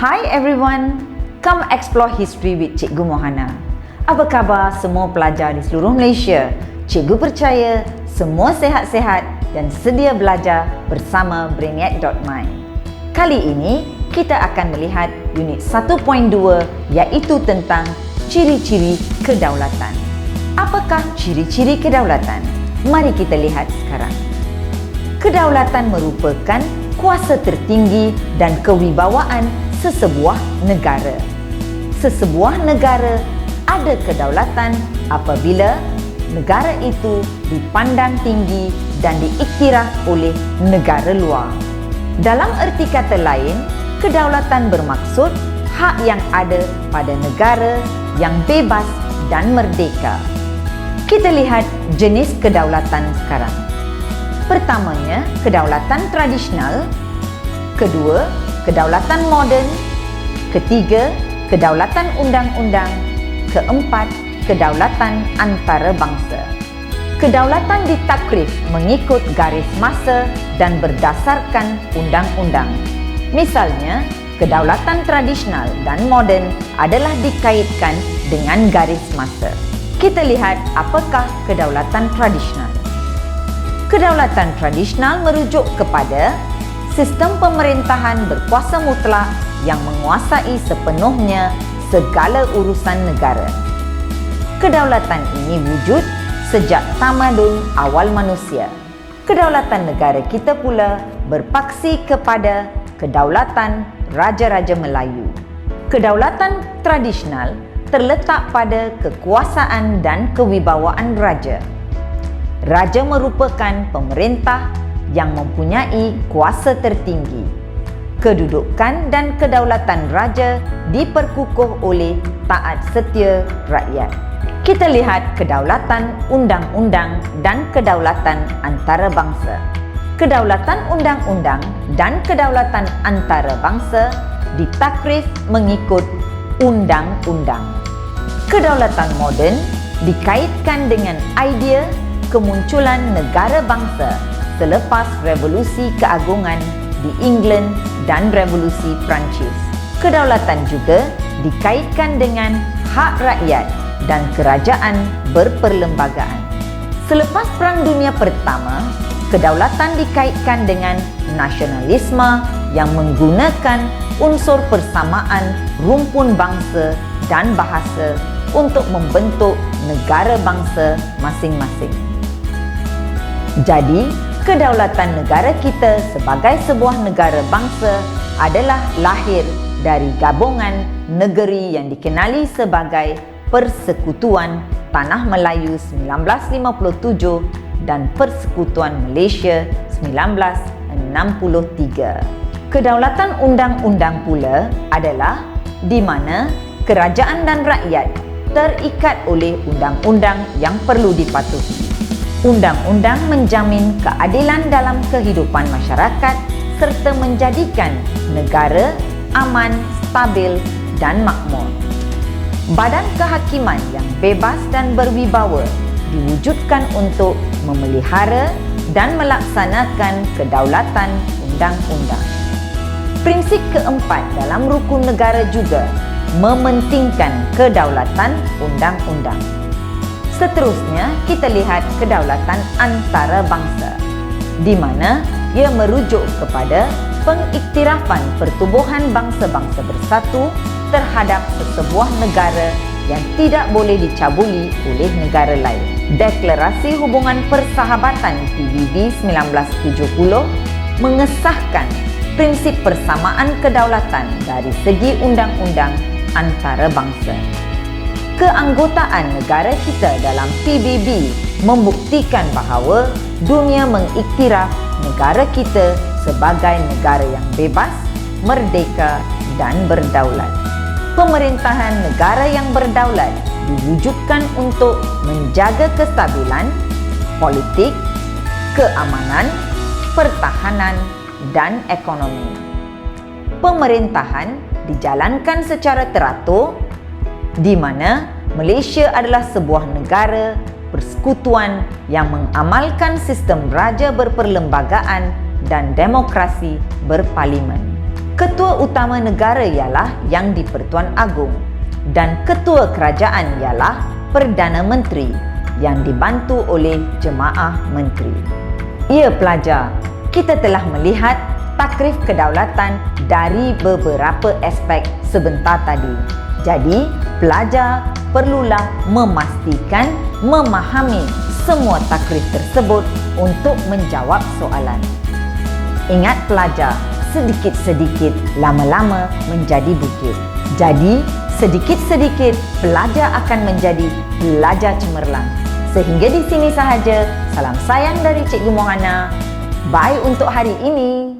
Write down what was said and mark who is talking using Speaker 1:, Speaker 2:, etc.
Speaker 1: Hi everyone, come explore history with Cikgu Mohana. Apa khabar semua pelajar di seluruh Malaysia? Cikgu percaya semua sehat-sehat dan sedia belajar bersama Brainiac.my. Kali ini kita akan melihat unit 1.2 iaitu tentang ciri-ciri kedaulatan. Apakah ciri-ciri kedaulatan? Mari kita lihat sekarang. Kedaulatan merupakan kuasa tertinggi dan kewibawaan sesebuah negara. Sesebuah negara ada kedaulatan apabila negara itu dipandang tinggi dan diiktiraf oleh negara luar. Dalam erti kata lain, kedaulatan bermaksud hak yang ada pada negara yang bebas dan merdeka. Kita lihat jenis kedaulatan sekarang. Pertamanya, kedaulatan tradisional. Kedua, kedaulatan moden. Ketiga, kedaulatan undang-undang. Keempat, kedaulatan antarabangsa. Kedaulatan ditakrif mengikut garis masa dan berdasarkan undang-undang. Misalnya, kedaulatan tradisional dan moden adalah dikaitkan dengan garis masa. Kita lihat apakah kedaulatan tradisional. Kedaulatan tradisional merujuk kepada sistem pemerintahan berkuasa mutlak yang menguasai sepenuhnya segala urusan negara. Kedaulatan ini wujud sejak tamadun awal manusia. Kedaulatan negara kita pula berpaksi kepada kedaulatan Raja-Raja Melayu. Kedaulatan tradisional terletak pada kekuasaan dan kewibawaan raja. Raja merupakan pemerintah yang mempunyai kuasa tertinggi. Kedudukan dan kedaulatan raja diperkukuh oleh taat setia rakyat. Kita lihat kedaulatan undang-undang dan kedaulatan antarabangsa. Kedaulatan undang-undang dan kedaulatan antarabangsa ditakrif mengikut undang-undang. Kedaulatan moden dikaitkan dengan idea kemunculan negara bangsa selepas revolusi keagungan di England dan revolusi Perancis. Kedaulatan juga dikaitkan dengan hak rakyat dan kerajaan berperlembagaan. Selepas Perang Dunia Pertama, kedaulatan dikaitkan dengan nasionalisme yang menggunakan unsur persamaan rumpun bangsa dan bahasa untuk membentuk negara bangsa masing-masing. Jadi, kedaulatan negara kita sebagai sebuah negara bangsa adalah lahir dari gabungan negeri yang dikenali sebagai Persekutuan Tanah Melayu 1957 dan Persekutuan Malaysia 1963. Kedaulatan undang-undang pula adalah di mana kerajaan dan rakyat terikat oleh undang-undang yang perlu dipatuhi. Undang-undang menjamin keadilan dalam kehidupan masyarakat serta menjadikan negara aman, stabil dan makmur. Badan kehakiman yang bebas dan berwibawa diwujudkan untuk memelihara dan melaksanakan kedaulatan undang-undang. Prinsip keempat dalam rukun negara juga mementingkan kedaulatan undang-undang. Seterusnya, kita lihat kedaulatan antarabangsa, di mana ia merujuk kepada pengiktirafan pertubuhan bangsa-bangsa bersatu terhadap sesebuah negara yang tidak boleh dicabuli oleh negara lain. Deklarasi Hubungan Persahabatan PBB 1970 mengesahkan prinsip persamaan kedaulatan dari segi undang-undang antarabangsa. Keanggotaan negara kita dalam PBB membuktikan bahawa dunia mengiktiraf negara kita sebagai negara yang bebas, merdeka dan berdaulat. Pemerintahan negara yang berdaulat diwujudkan untuk menjaga kestabilan politik, keamanan, pertahanan dan ekonomi. Pemerintahan dijalankan secara teratur di mana Malaysia adalah sebuah negara persekutuan yang mengamalkan sistem raja berperlembagaan dan demokrasi berparlimen. Ketua utama negara ialah Yang di-Pertuan Agong dan Ketua Kerajaan ialah Perdana Menteri yang dibantu oleh Jemaah Menteri. Ya pelajar, kita telah melihat takrif kedaulatan dari beberapa aspek sebentar tadi. Jadi, pelajar perlulah memastikan memahami semua takrif tersebut untuk menjawab soalan. Ingat pelajar, sedikit-sedikit lama-lama menjadi bukit. Jadi, sedikit-sedikit pelajar akan menjadi pelajar cemerlang. Sehingga di sini sahaja. Salam sayang dari Cikgu Mohana. Bye untuk hari ini.